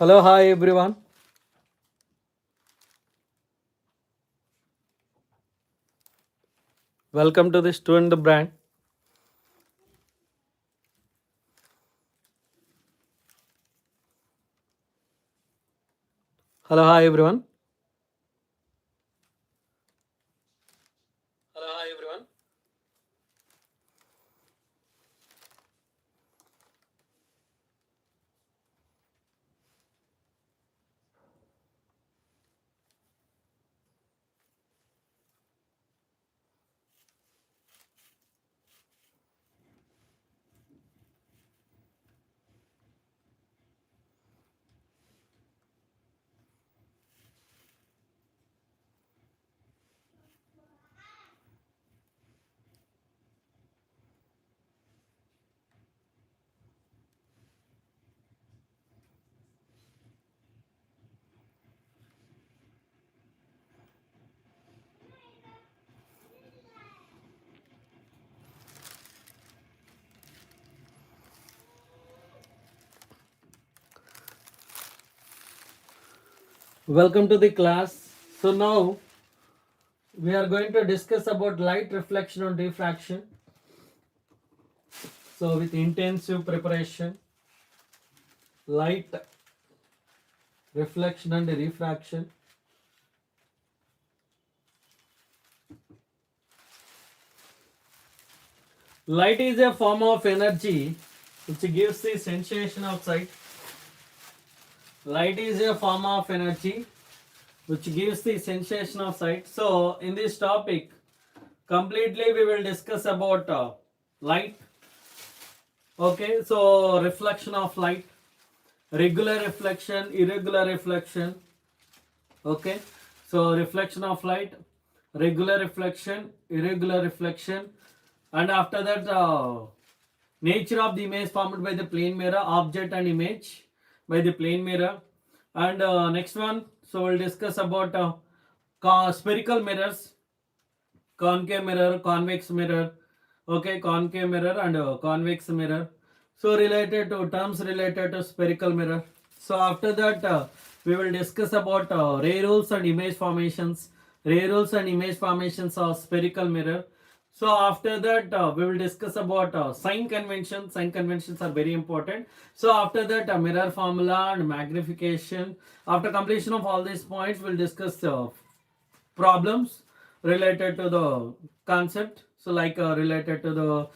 Hello, hi everyone. Welcome to the student brand. Hello, hi everyone. Hello, hi everyone. Welcome to the class. So now we are going to discuss about light reflection and diffraction. So with intensive preparation, light reflection and refraction. Light is a form of energy which gives the sensation of sight. Light is a form of energy which gives the sensation of sight. So in this topic, completely we will discuss about light. Okay, so reflection of light, regular reflection, irregular reflection. Okay, so reflection of light, regular reflection, irregular reflection, and after that nature of the image formed by the plane mirror, object and image by the plane mirror. And next one, so we'll discuss about spherical mirrors, concave mirror, convex mirror. Okay, concave mirror and convex mirror. So related to terms related to spherical mirror. So after that we will discuss about ray rules and image formations. Ray rules and image formations of spherical mirror. So after that we will discuss about sign conventions. Sign conventions are very important. So after that mirror formula and magnification. After completion of all these points, we'll discuss problems related to the concept. So like related to the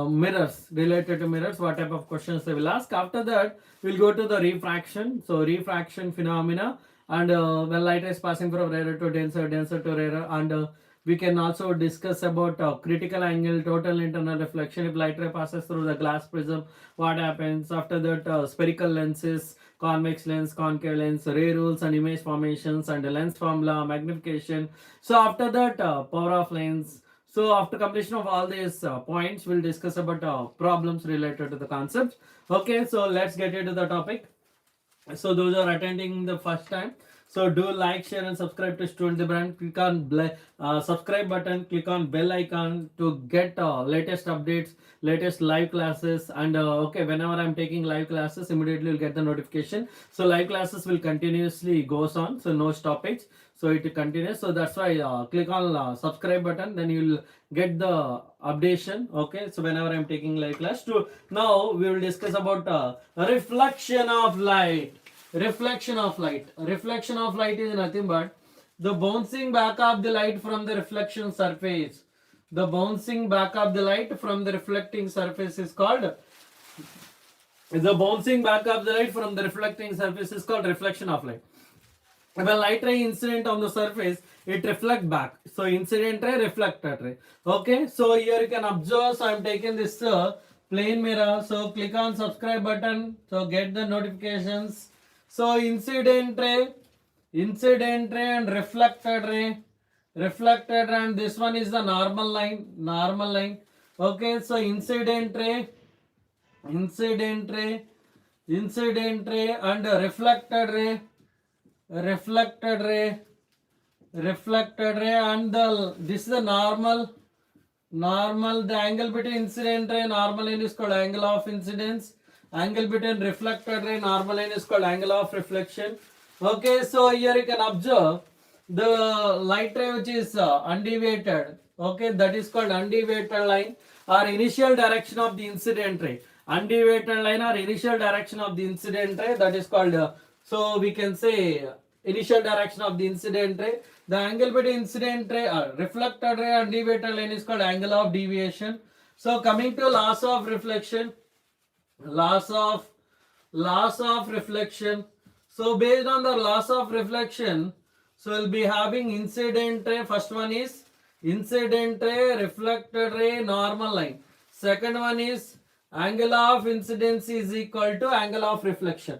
mirrors, related to mirrors, what type of questions they will ask. After that we'll go to the refraction. So refraction phenomena, and when light is passing from rarer to denser, denser to rarer, and we can also discuss about critical angle, total internal reflection. If light ray passes through the glass prism, what happens? After that spherical lenses, convex lens, concave lens, ray rules and image formations, and lens formula, magnification. So after that power of lens. So after completion of all these points, we'll discuss about problems related to the concepts. Okay, so let's get into the topic. So those are attending the first time, so do like, share and subscribe to Student the Brand. Click on subscribe button, click on bell icon to get latest updates, latest live classes, and okay, whenever I'm taking live classes, immediately you'll get the notification. So live classes will continuously goes on, so no stoppage, so it continues. So that's why click on subscribe button, then you'll get the updation. Okay, so whenever I'm taking live class. To now we will discuss about reflection of light. Reflection of light. Reflection of light is nothing but the bouncing back of the light from the reflection surface. The bouncing back of the light from the reflecting surface is called, the bouncing back of the light from the reflecting surface is called reflection of light. When light ray incident on the surface, it reflect back. So incident ray, reflected ray. Okay, so here you can observe. So I'm taking this plane mirror. So click on subscribe button. So get the notifications. So incident ray and reflected ray, and this one is the normal line. Okay, so incident ray and reflected ray and this is the normal, the angle between incident ray, normal line is called angle of incidence, Angle between reflected ray normal line is called angle of reflection. Okay, so here you can observe the light ray which is undeviated. Okay, that is called undeviated line or initial direction of the incident ray. Undeviated line or initial direction of the incident ray, that is called so we can say initial direction of the incident ray. The angle between incident ray or reflected ray and deviated line is called angle of deviation. So coming to loss of reflection, loss of reflection. So based on the loss of reflection, so we'll be having incident ray. First one is incident ray, reflected ray, normal line. Second one is angle of incidence is equal to angle of reflection.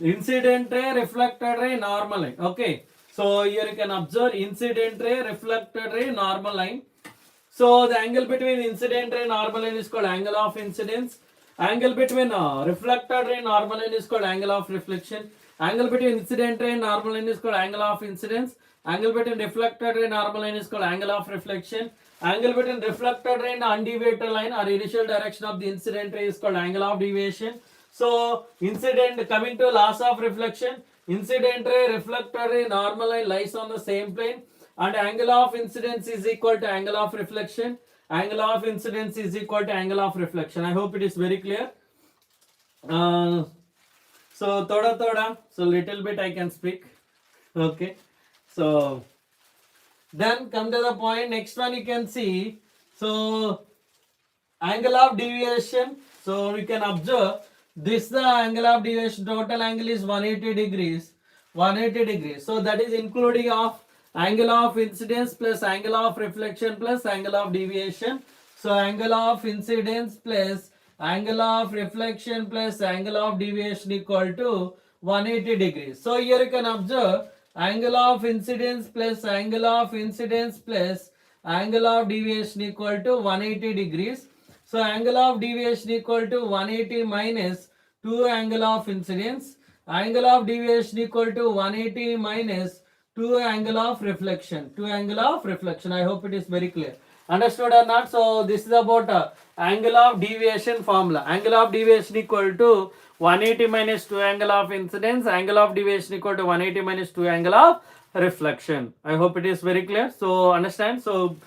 Incident ray, reflected ray, normal line. Okay, so here you can observe incident ray, reflected ray, normal line. So the angle between incident ray, normal line is called angle of incidence. Angle between reflected ray, normal line is called angle of reflection. Angle between incident ray, normal line is called angle of incidence. Angle between reflected ray, normal line is called angle of reflection. Angle between reflected ray and undeviated line or initial direction of the incident ray is called angle of deviation. So incident, coming to loss of reflection, incident ray, reflected ray, normal line lies on the same plane and angle of incidence is equal to angle of reflection. Angle of incidence is equal to angle of reflection. I hope it is very clear. So thoda, so little bit I can speak. Okay, so then come to the point. Next one you can see. So angle of deviation. So we can observe this the angle of deviation. Total angle is 180 degrees. 180 degrees. So that is including of angle of incidence plus angle of reflection plus angle of deviation. So angle of incidence plus angle of reflection plus angle of deviation equal to 180 degrees. So here you can observe angle of incidence plus angle of incidence plus angle of deviation equal to 180 degrees. So angle of deviation equal to 180 minus 2 angle of incidence. Angle of deviation equal to 180 minus 2 angle of reflection. 2 angle of reflection. I hope it is very clear. Understood or not? So this is about angle of deviation formula. Angle of deviation equal to 180 minus 2 angle of incidence. Angle of deviation equal to 180 minus 2 angle of reflection. I hope it is very clear. So understand. So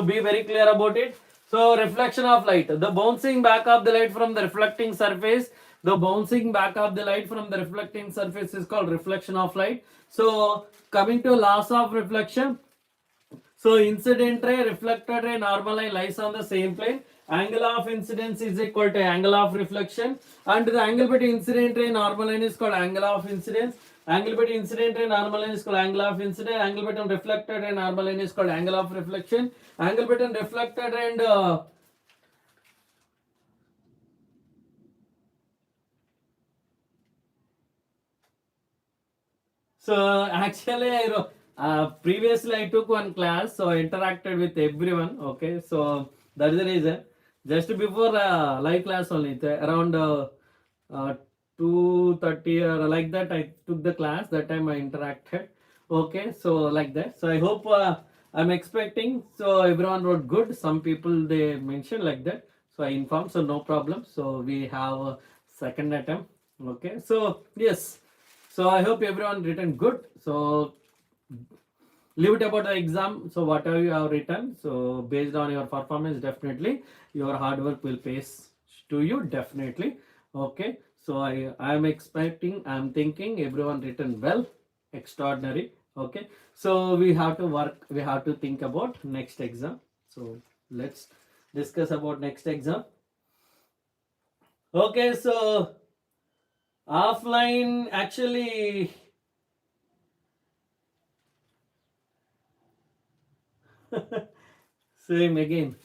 be very clear about it. So reflection of light. The bouncing back of the light from the reflecting surface. The bouncing back of the light from the reflecting surface is called reflection of light. So coming to loss of reflection. So incident ray, reflected ray, normal line lies on the same plane. Angle of incidence is equal to angle of reflection. And the angle between incident ray, normal line is called angle of incidence. Angle between incident ray, normal line is called angle of incidence. Angle between reflected ray, normal line is called angle of reflection. Angle between reflected ray and so actually previously I took one class, so I interacted with everyone. Okay, so that's the reason. Just before live class only, around 2:30 or like that, I took the class. That time I interacted. Okay, so like that. So I hope I'm expecting. So everyone wrote good. Some people they mentioned like that. So I informed. So no problem. So we have a second attempt. Okay, so yes. So I hope everyone written good. So leave it about the exam. So whatever you have written, so based on your performance, definitely your hard work will pay to you, definitely. Okay, so I am expecting, I am thinking everyone written well, extraordinary. Okay, so we have to work, we have to think about next exam. So let's discuss about next exam. Okay, so offline actually same again.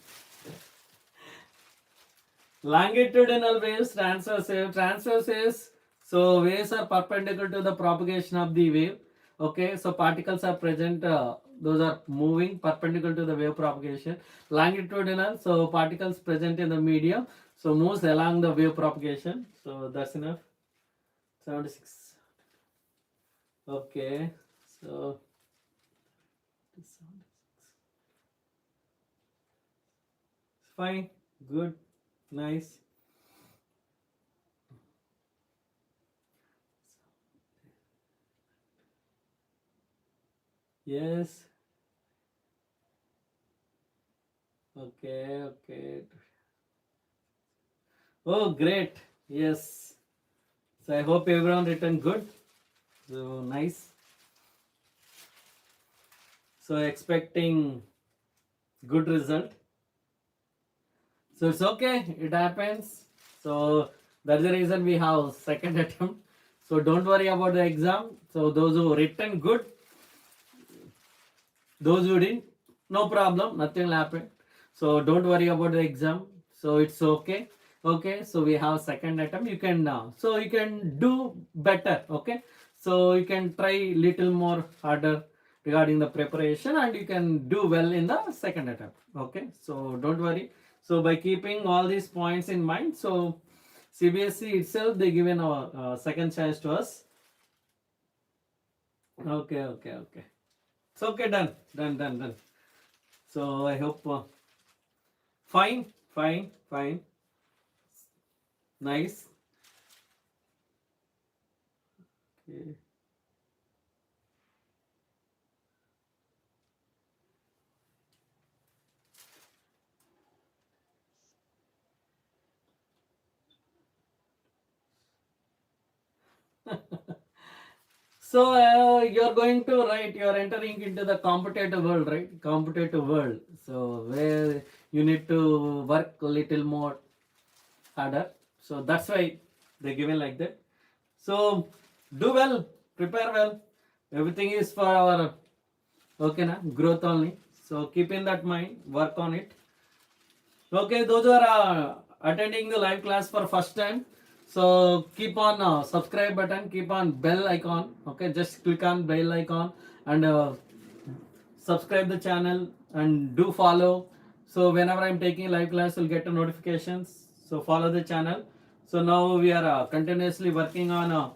Longitudinal waves, transverse wave. Transverse waves, so waves are perpendicular to the propagation of the wave. Okay, so particles are present, those are moving perpendicular to the wave propagation. Longitudinal, so particles present in the medium, so moves along the wave propagation. So that's enough. 76. Okay, so fine, good, nice. Yes. Okay. Oh, great. Yes. So I hope everyone written good. So nice. So expecting good result. So it's okay. It happens. So that's the reason we have second attempt. So don't worry about the exam. So those who written good, those who didn't, no problem. Nothing will happen. So don't worry about the exam. So it's okay. Okay. So we have second attempt. You can now. So you can do better. Okay. So you can try little more harder regarding the preparation, and you can do well in the second attempt. Okay. So don't worry. So by keeping all these points in mind, so CBSE itself they given a second chance to us. Okay. It's okay, done. So I hope fine. Nice. Okay. So you're going to write, you're entering into the competitive world, right? Competitive world. So where you need to work a little more harder. So that's why they given like that. So do well, prepare well. Everything is for our growth only. So keep in that mind, work on it. Okay, those who are attending the live class for first time, so keep on subscribe button, keep on bell icon. Okay, just click on bell icon and subscribe the channel and do follow. So whenever I'm taking live class, you'll get notifications. So follow the channel. So now we are continuously working on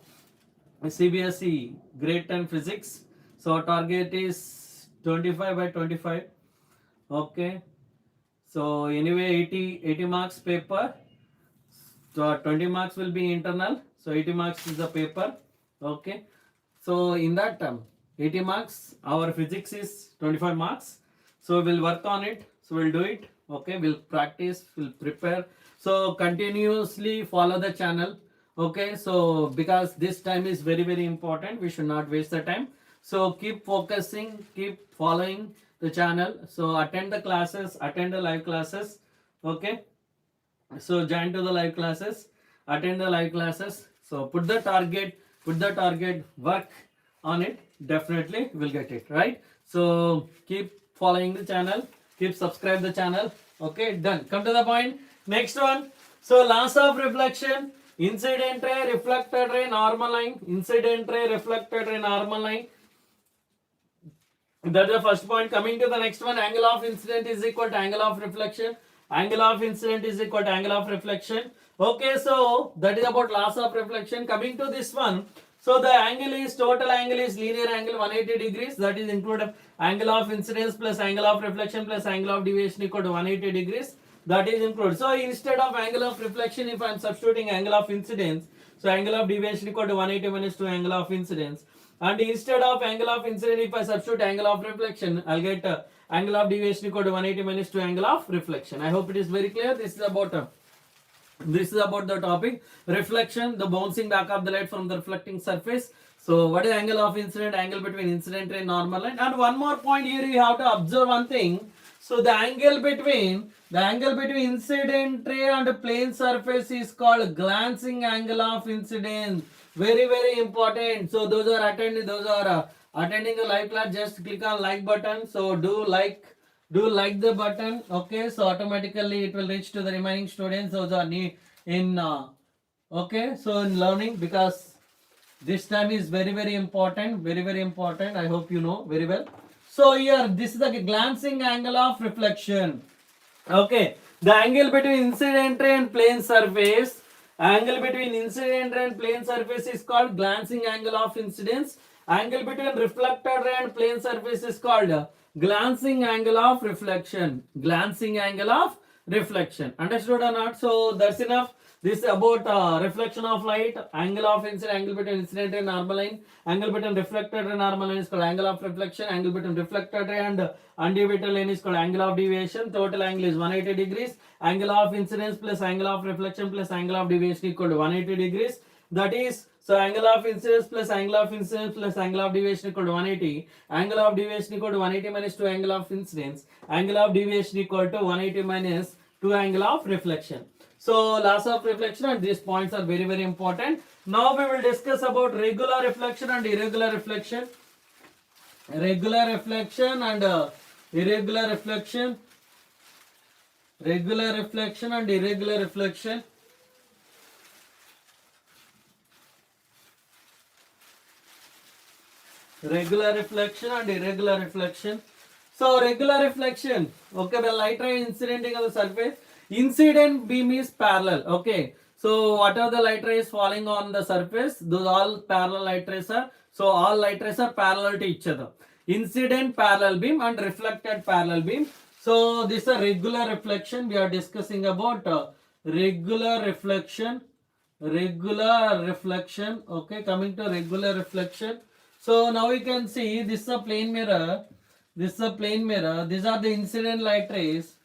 CBSE grade 10 physics. So our target is 25 by 25. Okay. So anyway, 80 marks paper. So 20 marks will be internal. So 80 marks is the paper. Okay. So in that 80 marks, our physics is 25 marks. So we'll work on it. So we'll do it. Okay. We'll practice. We'll prepare. So continuously follow the channel. Okay. So because this time is very important, we should not waste the time. So keep focusing, keep following the channel. So attend the classes, attend the live classes. Okay. So join to the live classes, attend the live classes. So put the target, work on it. Definitely will get it right. So keep following the channel, keep subscribe the channel. Okay, done. Come to the point. Next one. So laws of reflection, incident ray, reflected ray, normal line, incident ray, reflected ray, normal line. That's the first point. Coming to the next one, angle of incident is equal to angle of reflection. Angle of incident is equal to angle of reflection. Okay, so that is about laws of reflection. Coming to this one, so the angle is, total angle is linear angle 180 degrees. That is included angle of incidence plus angle of reflection plus angle of deviation equal to 180 degrees. That is included. So instead of angle of reflection, if I am substituting angle of incidence, so angle of deviation equal to 180 minus 2 angle of incidence. And instead of angle of incidence, if I substitute angle of reflection, I'll get angle of deviation equal to 180 minus 2 angle of reflection. I hope it is very clear. This is about the topic reflection, the bouncing back of the light from the reflecting surface. So what is angle of incident? Angle between incident ray and normal line. And one more point here, you have to observe one thing. So the angle between incident ray and plane surface is called glancing angle of incidence. Very important. So those are attending the live class, just click on like button. So do like the button. Okay, so automatically it will reach to the remaining students. Those are in okay, so in learning, because this time is very important, very important. I hope you know very well. So here, this is the glancing angle of reflection. Okay, the angle between incident ray and plane surface. Angle between incident ray and plane surface is called glancing angle of incidence. Angle between reflected ray and plane surface is called glancing angle of reflection. Glancing angle of reflection. Understood or not? So that's enough. This is about reflection of light, angle of incident, angle between incident and normal line, angle between reflected and normal line is called angle of reflection, angle between reflected and undeviated line is called angle of deviation. Total angle is 180 degrees. Angle of incidence plus angle of reflection plus angle of deviation equal to 180 degrees. That is, so angle of incidence plus angle of incidence plus angle of deviation equal to 180. Angle of deviation equal to 180 minus 2 angle of incidence. Angle of deviation equal to 180 minus 2 angle of reflection. So loss of reflection, and these points are very, very important. Now we will discuss about regular reflection and irregular reflection. Regular reflection and irregular reflection. Regular reflection and irregular reflection. Regular reflection and irregular reflection. So regular reflection, okay, the light ray incidenting on the surface, incident beam is parallel, okay. So whatever the light rays falling on the surface, those all parallel light rays are, so all light rays are parallel to each other. Incident parallel beam and reflected parallel beam. So this is a regular reflection. We are discussing about regular reflection, okay, coming to regular reflection. So now you can see this is a plane mirror. This is a plane mirror. These are the incident light rays.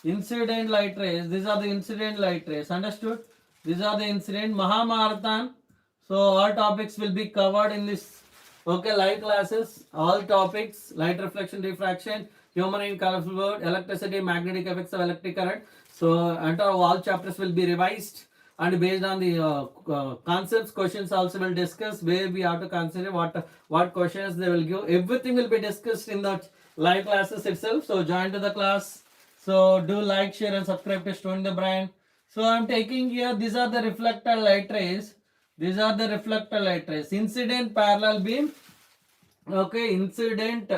Incident light rays. These are the incident light rays. Understood? These are the incident Mahamarathon. So all topics will be covered in this. Okay, light classes. All topics: light reflection, diffraction, human and colorful world, electricity, magnetic effects of electric current. So entire all chapters will be revised. And based on the concepts, questions also will discuss where we have to consider what questions they will give. Everything will be discussed in the live classes itself. So join to the class. So do like, share and subscribe to Student the Brain. So I am taking here, these are the reflector light rays. These are the reflector light rays. Incident parallel beam. Okay, incident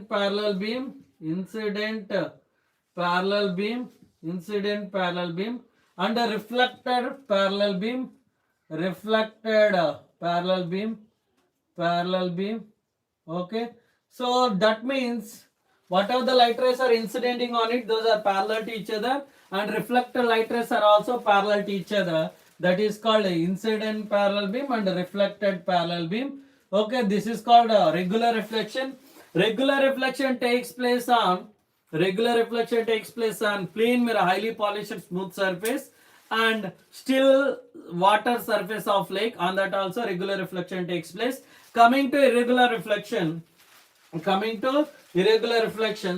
parallel beam. Incident parallel beam. Incident parallel beam. And a reflected parallel beam, reflected parallel beam, okay. So that means whatever the light rays are incidenting on it, those are parallel to each other, and reflected light rays are also parallel to each other. That is called incident parallel beam and reflected parallel beam. Okay, this is called regular reflection. Regular reflection takes place on plane mirror, highly polished smooth surface, and still water surface of lake. On that also regular reflection takes place. Coming to irregular reflection.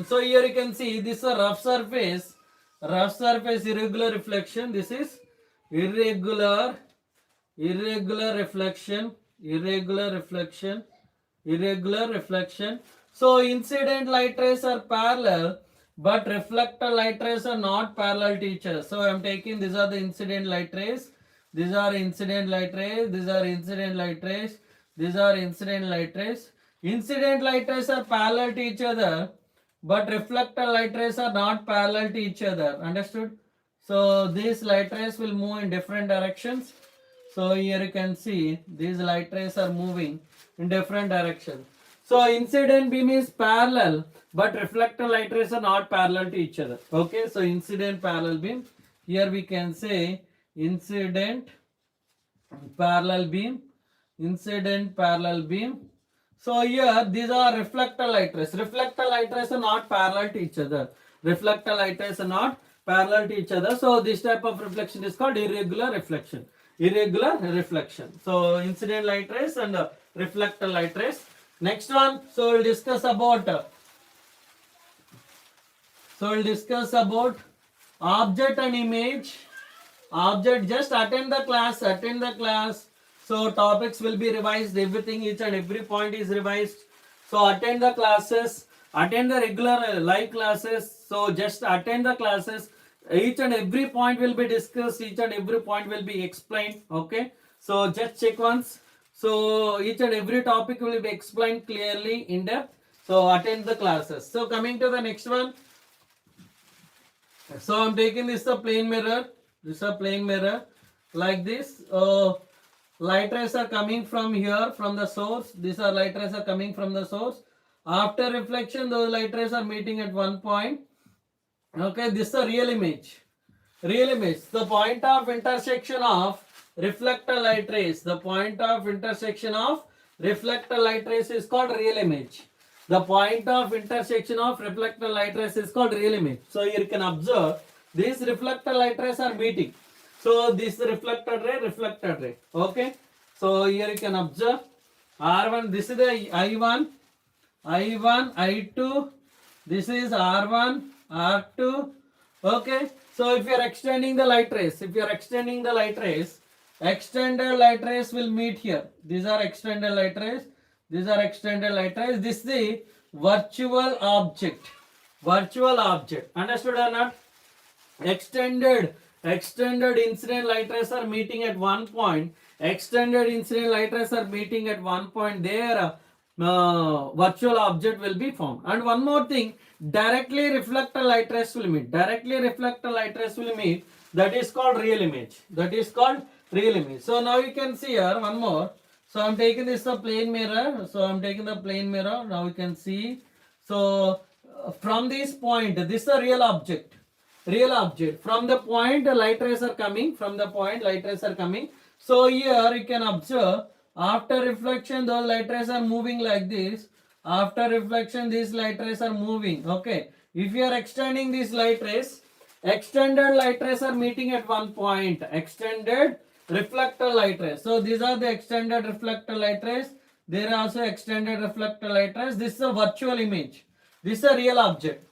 So here you can see this is a rough surface irregular reflection. This is irregular reflection. So incident light rays are parallel, but reflector light rays are not parallel to each other. So I am taking, these are the incident light rays. These are incident light rays. These are incident light rays. These are incident light rays. Incident light rays are parallel to each other, but reflector light rays are not parallel to each other. Understood? So these light rays will move in different directions. So here you can see these light rays are moving in different directions. So incident beam is parallel, but reflector light rays are not parallel to each other. Okay, so incident parallel beam. Here we can say incident parallel beam. Incident parallel beam. So here these are reflector light rays. Reflector light rays are not parallel to each other. Reflector light rays are not parallel to each other. So this type of reflection is called irregular reflection. Irregular reflection. So incident light rays and reflector light rays. Next one, so we'll discuss about object and image. Object, just attend the class. So topics will be revised, everything, each and every point is revised. So attend the classes, attend the regular live classes. So just attend the classes. Each and every point will be discussed, each and every point will be explained. Okay, so just check once. So each and every topic will be explained clearly in depth. So attend the classes. So coming to the next one. So I'm taking this a plane mirror. This is a plane mirror like this. Light rays are coming from here, from the source. These are light rays are coming from the source. After reflection, those light rays are meeting at one point. Okay, this is a real image. real image. The point of intersection of reflector light rays. The point of intersection of reflector light rays is called real image. The point of intersection of reflector light rays is called real image. So here you can observe these reflector light rays are meeting. So this reflected ray. Okay. So here you can observe R1. This is the I1, I2. This is R1, R2. Okay. So if you are extending the light rays, extended light rays will meet here. These are extended light rays. This is the virtual object. Understood or not? Extended incident light rays are meeting at one point. Their virtual object will be formed. And one more thing, directly reflector light rays will meet. That is called real image. So now you can see here one more. So I'm taking this the plane mirror. Now you can see. So from this point, this is a real object. From the point the light rays are coming. So here you can observe after reflection those light rays are moving like this. After reflection these light rays are moving. Okay. If you are extending these light rays, extended light rays are meeting at one point. Extended reflector light rays. So these are the extended reflector light rays. There are also extended reflector light rays. This is a virtual image. This is a real object.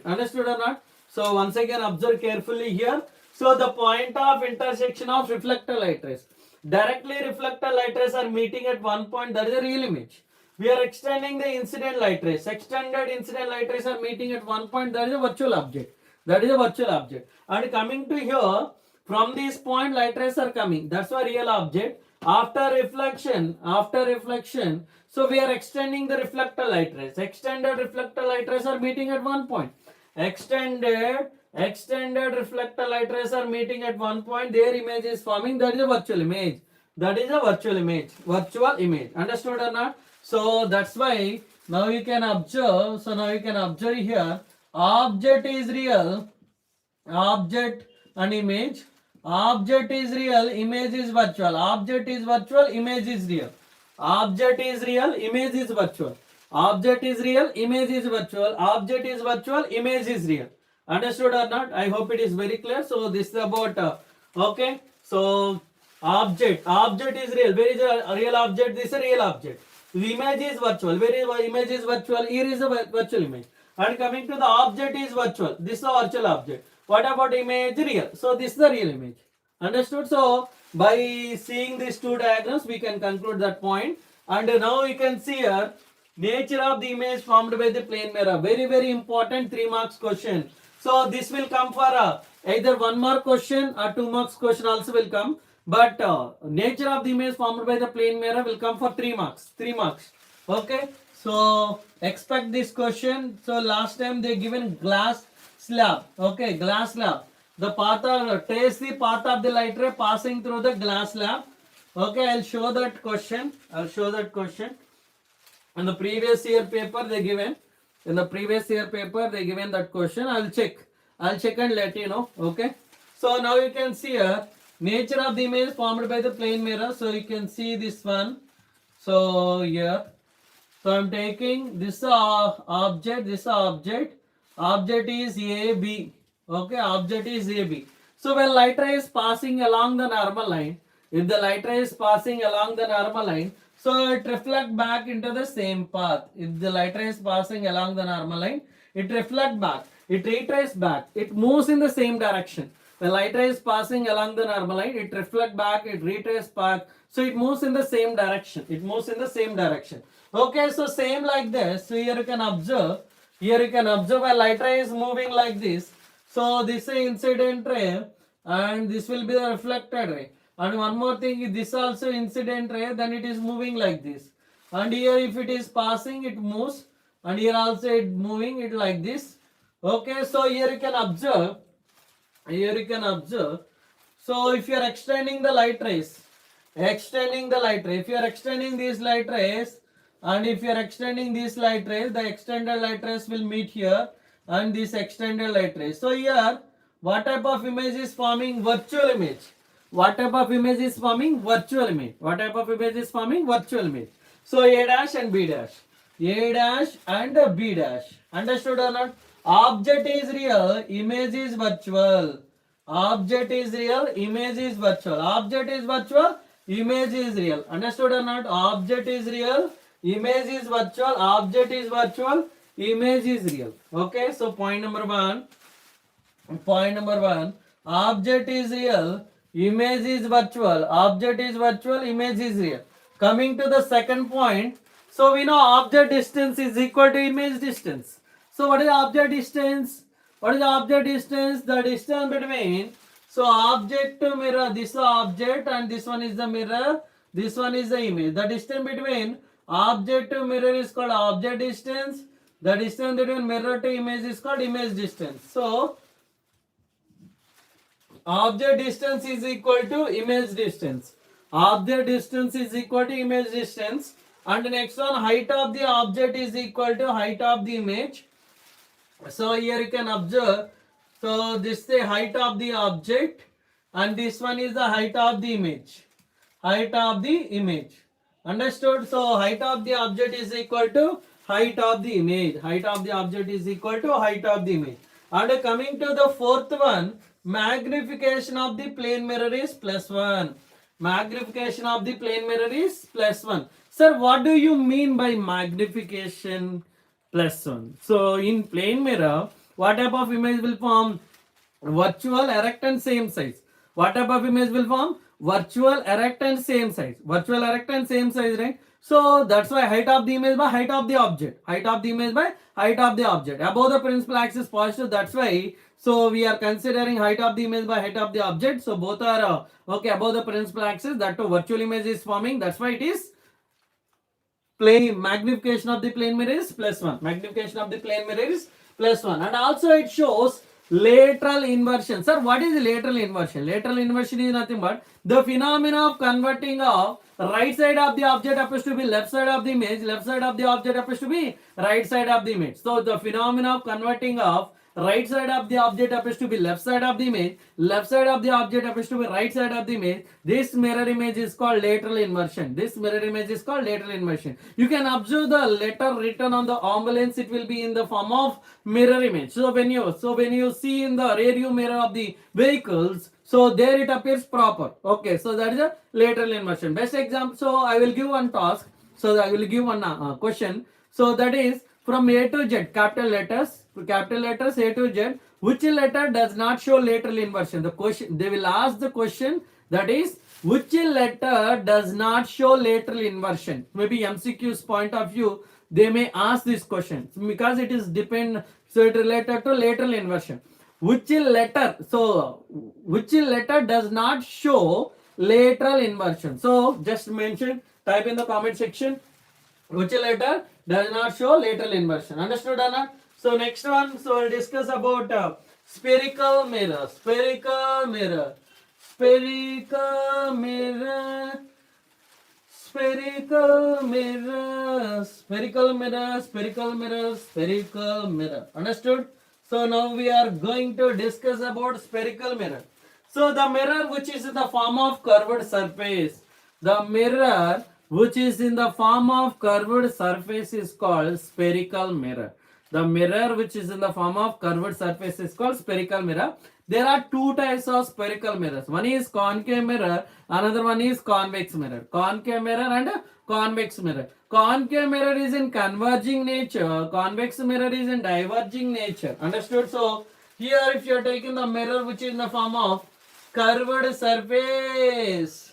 Understood or not? So once again observe carefully here. So the point of intersection of reflector light rays. Directly reflector light rays are meeting at one point. That is a real image. We are extending the incident light rays. Extended incident light rays are meeting at one point. That is a virtual object. And coming to here, from this point light rays are coming. That's a real object. After reflection, so we are extending the reflector light rays. Extended reflector light rays are meeting at one point. Extended reflector light rays are meeting at one point. Their image is forming. That is a virtual image. Understood or not? So that's why now you can observe. Here. Object is real. Object and image. Object is real. Image is virtual. Object is virtual. Image is real. Object is real. Image is virtual. Image is real. Understood or not? I hope it is very clear. So this is about okay. So object is real. Where is a real object? This is a real object. The image is virtual. Where is image is virtual? Here is a virtual image. And coming to the object is virtual. This is a virtual object. What about image? Real. So this is the real image. Understood? So by seeing these two diagrams, we can conclude that point. And now you can see here nature of the image formed by the plane mirror. Very, very important 3 marks question. So this will come for either 1 mark question or 2 marks question also will come. But nature of the image formed by the plane mirror will come for 3 marks. Okay. So expect this question. So last time they given glass slab. Okay, glass slab. The path of trace the path of the light ray passing through the glass slab. Okay, I'll show that question. In the previous year paper they given. That question. I'll check and let you know. Okay. So now you can see here nature of the image formed by the plane mirror. So you can see this one. So here. So I'm taking this object. Object is AB. Okay, object is AB. So when light ray is passing along the normal line, if the light ray is passing along the normal line, so it reflects back into the same path. If the light ray is passing along the normal line, it reflects back. It retraces back. It moves in the same direction. The light ray is passing along the normal line, it reflects back, it retraces back. So it moves in the same direction. Okay, so same like this. So here you can observe a light ray is moving like this. So this is incident ray and this will be the reflected ray. And one more thing, if this also incident ray, then it is moving like this. And here if it is passing, it moves. And here also it moving it like this. Okay, so here you can observe. So if you are extending the light rays, if you are extending these light rays, and if you are extending these light rays, the extended light rays will meet here and this extended light rays. So here What type of image is forming virtual image? What type of image is forming virtual image? What type of image is forming virtual image? So A dash and B dash. A dash and B dash. Understood or not? Object is real, image is virtual. Object is real, image is virtual. Object is virtual, image is real. Understood or not? Object is real, image is virtual. Object is virtual, image is real. Okay, so point number one. Point number one, object is real, image is virtual. Object is virtual, image is real. Coming to the second point, so we know object distance is equal to image distance. So what is object distance? What is object distance? The distance between, so object to mirror, this is the object and this one is the mirror, this one is the image. The distance between object to mirror is called object distance. The distance between mirror to image is called image distance. So object distance is equal to image distance. Object distance is equal to image distance. And the next one, height of the object is equal to height of the image. So here you can observe, so this is the height of the object and this one is the height of the image. Height of the image. Understood? So height of the object is equal to height of the image. Height of the object is equal to height of the image. And coming to the fourth one, magnification of the plane mirror is +1. Magnification of the plane mirror is +1. Sir, what do you mean by magnification +1? So in plane mirror, what type of image will form? Virtual, erect and same size. What type of image will form? Virtual, erect and same size. Virtual, erect and same size, right? So that's why height of the image by height of the object. Height of the image by height of the object. Above the principal axis positive, that's why. So we are considering height of the image by height of the object. So both are okay above the principal axis. That too virtual image is forming. That's why it is plane. Magnification of the plane mirror is +1. Magnification of the plane mirror is +1. And also it shows lateral inversion. Sir, what is lateral inversion? Lateral inversion is nothing but the phenomena of converting of right side of the object happens to be left side of the image, left side of the object happens to be right side of the image. So the phenomena of converting of right side of the object happens to be left side of the image, left side of the object happens to be right side of the image. This mirror image is called lateral inversion. This mirror image is called lateral inversion. You can observe the letter written on the ambulance, it will be in the form of mirror image. So when you see in the rear view mirror of the vehicles, so there it appears proper. Okay, so that is a lateral inversion. Best example, so I will give one task. So I will give one question. So that is from A to Z, capital letters A to Z, which letter does not show lateral inversion? The question, they will ask the question, that is, which letter does not show lateral inversion? Maybe MCQ's point of view, they may ask this question because it is so it related to lateral inversion. Which letter does not show lateral inversion? So just mention, type in the comment section, which letter does not show lateral inversion. Understood or not? So next one, so we'll discuss about spherical mirror. Spherical mirror. Spherical mirror. Spherical mirror. Spherical mirror. Spherical mirror. Spherical mirror. Understood? So now we are going to discuss about spherical mirror. So the mirror which is in the form of curved surface. The mirror which is in the form of curved surface is called spherical mirror. The mirror which is in the form of curved surface is called spherical mirror. There are two types of spherical mirrors. One is concave mirror, another one is convex mirror. Concave mirror and convex mirror. Concave mirror is in converging nature, convex mirror is in diverging nature. Understood? So here if you are taking the mirror which is in the form of curved surface,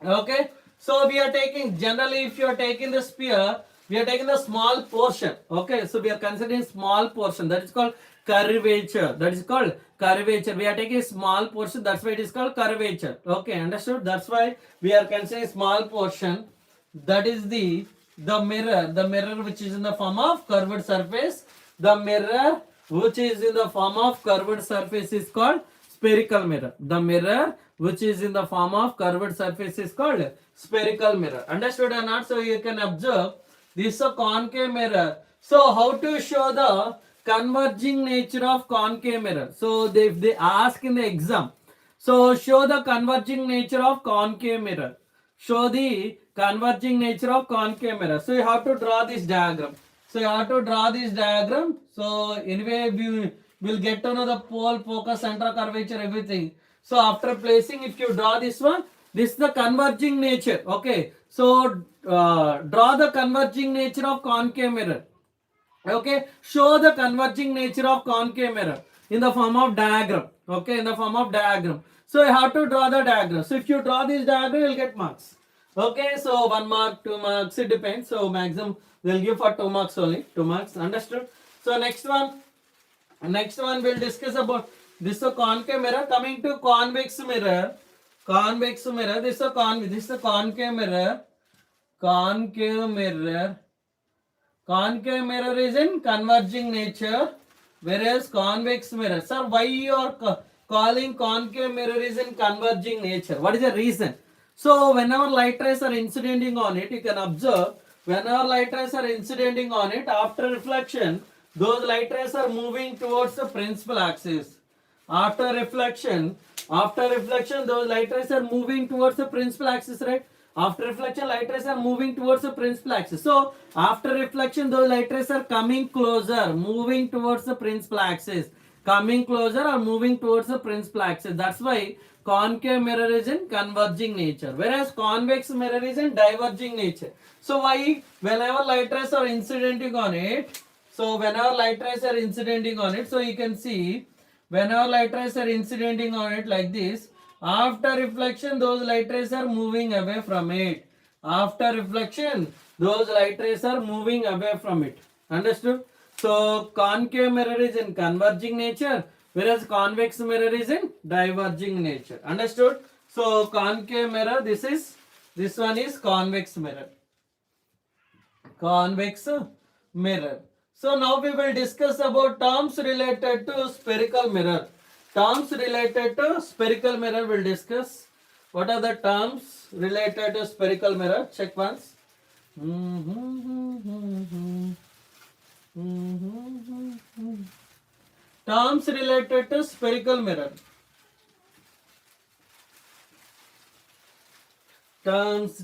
okay, so we are taking, generally if you are taking the sphere, we are taking the small portion. Okay, so we are considering small portion, that is called curvature. That is called curvature. We are taking small portion, that's why it is called curvature. Okay, understood? That's why we are considering small portion. That is the mirror which is in the form of curved surface. The mirror which is in the form of curved surface is called spherical mirror. The mirror which is in the form of curved surface is called spherical mirror. Understood or not? So you can observe this is a concave mirror. So how to show the converging nature of concave mirror. So if they ask in the exam, so show the converging nature of concave mirror. Show the converging nature of concave mirror. So you have to draw this diagram. So you have to draw this diagram. So anyway, we will get to know the pole, focus, center, curvature, everything. So after placing, if you draw this one, this is the converging nature. Okay. So draw the converging nature of concave mirror. Okay, show the converging nature of concave mirror in the form of diagram. Okay, in the form of diagram. So you have to draw the diagram. So if you draw this diagram, you'll get marks. Okay, so 1 mark, 2 marks, it depends. So maximum they'll give for 2 marks only. 2 marks, understood? So next one we'll discuss about this is a concave mirror. Coming to convex mirror. Convex mirror. This is a concave mirror. Concave mirror. Concave mirror is in converging nature, whereas convex mirror. Sir, why you are calling concave mirror is in converging nature? What is the reason? So, whenever light rays are incidenting on it, you can observe, whenever light rays are incidenting on it, after reflection, those light rays are moving towards the principal axis. After reflection, those light rays are moving towards the principal axis, right? After reflection, light rays are moving towards the principal axis. So, after reflection, those light rays are coming closer, moving towards the principal axis. Coming closer or moving towards the principal axis. That's why concave mirror is in converging nature, whereas convex mirror is in diverging nature. So, why? Whenever light rays are incidenting on it, so you can see, whenever light rays are incidenting on it like this, after reflection, those light rays are moving away from it. After reflection, those light rays are moving away from it. Understood? So, concave mirror is in converging nature, whereas convex mirror is in diverging nature. Understood? So, concave mirror, this one is convex mirror. Convex mirror. So, now we will discuss about terms related to spherical mirror. Terms related to spherical mirror will discuss. What are the terms related to spherical mirror? Check once. Terms related to spherical mirror. Terms.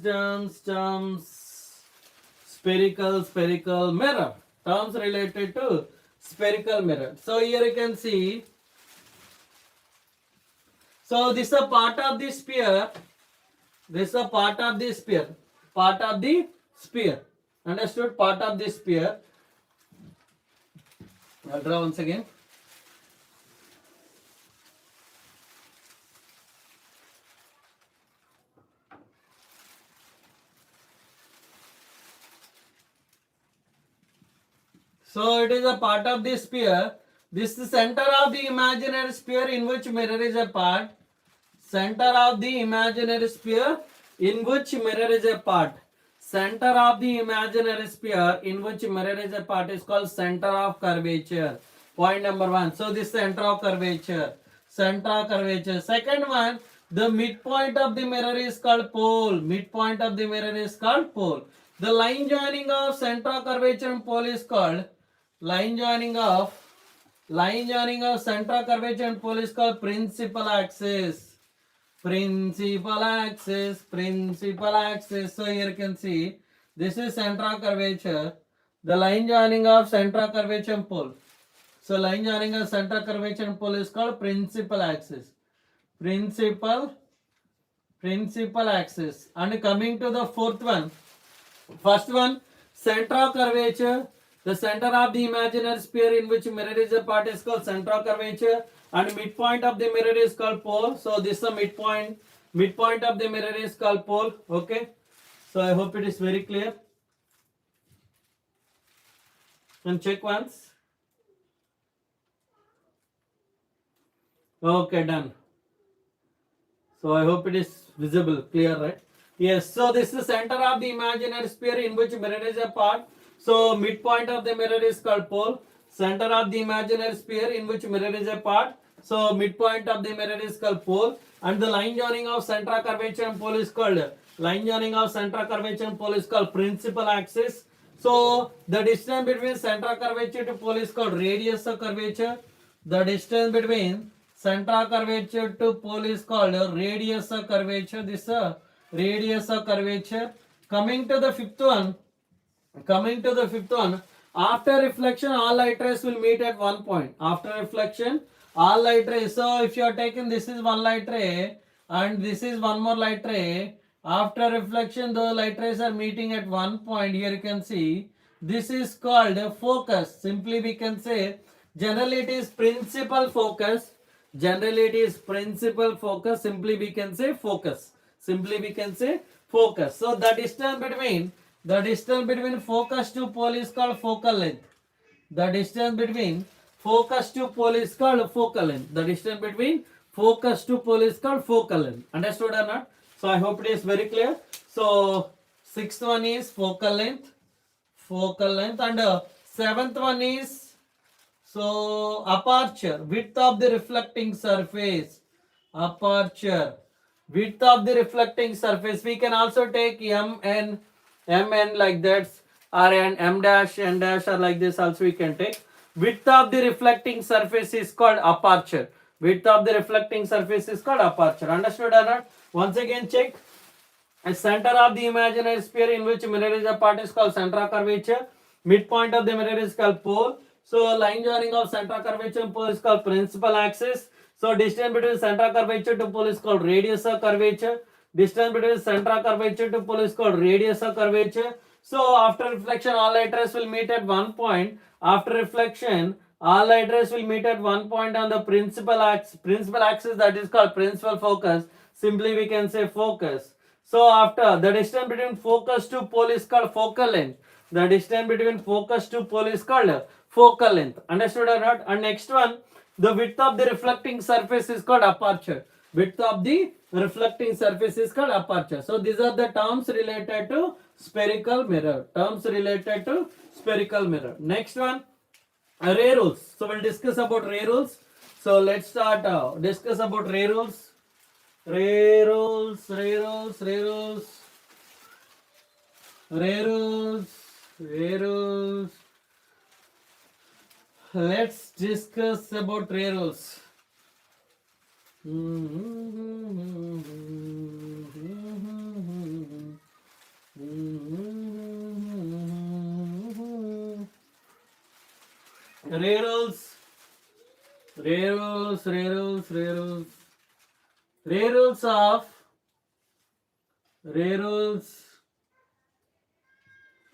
Spherical mirror. Terms related to spherical mirror. So here you can see. So this is a part of the sphere. Part of the sphere. Understood? Part of the sphere. I'll draw once again. So it is a part of the sphere. This is the center of the imaginary sphere in which mirror is a part. Center of the imaginary sphere in which mirror is a part. Center of the imaginary sphere in which mirror is a part is called center of curvature. Point number 1. So this is center of curvature. Center of curvature. Second one, the midpoint of the mirror is called pole. Midpoint of the mirror is called pole. The line joining of center of curvature and pole is called line joining of center of curvature and pole is called principal axis. Principal axis. So here you can see this is center of curvature. The line joining of center of curvature and pole. So line joining of center of curvature and pole is called principal axis. Principal axis. And coming to the fourth one. First one, center of curvature. The center of the imaginary sphere in which mirror is a part is called center of curvature. And midpoint of the mirror is called pole. So this is the midpoint. Midpoint of the mirror is called pole. Okay. So I hope it is very clear. And check once. Okay, done. So I hope it is visible, clear, right? Yes. So this is the center of the imaginary sphere in which mirror is a part. So midpoint of the mirror is called pole. Center of the imaginary sphere in which mirror is a part. So midpoint of the mirror is called pole. And the line joining of center of curvature and pole is called principal axis. So the distance between center of curvature to pole is called radius of curvature. The distance between center of curvature to pole is called radius of curvature. This is radius of curvature. Coming to the fifth one. After reflection, all light rays will meet at one point. After reflection, all light rays. So if you are taking, this is one light ray and this is one more light ray. After reflection, the light rays are meeting at one point. Here you can see this is called a focus. Simply we can say generally it is principal focus. Generally it is principal focus. Simply we can say focus. Simply we can say focus. So the distance between focus to pole is called focal length. The distance between focus to pole is called focal length. The distance between focus to pole is called focal length. Understood or not? So I hope it is very clear. So sixth one is focal length, and seventh one is so aperture, width of the reflecting surface. Aperture, width of the reflecting surface. We can also take mn like that, or an m dash, n dash, or like this also we can take. Width of the reflecting surface is called aperture. Width of the reflecting surface is called aperture. Understood or not? Once again check. A center of the imaginary sphere in which mirror is a part is called center of curvature. Midpoint of the mirror is called pole. So line joining of center of curvature and pole is called principal axis. So distance between center of curvature to pole is called radius of curvature. Distance between center of curvature to pole is called radius of curvature. So after reflection, all light rays will meet at one point. After reflection, all light rays will meet at one point on the principal axis. Principal axis, that is called principal focus. Simply we can say focus. So after the distance between focus to pole is called focal length. The distance between focus to pole is called focal length. Understood or not? And next one, the width of the reflecting surface is called aperture. Width of the reflecting surface is called aperture. So these are the terms related to spherical mirror. Terms related to spherical mirror. Next one, ray rules. So we'll discuss about ray rules. So let's start discuss about ray rules. Ray rules. Let's discuss about ray rules.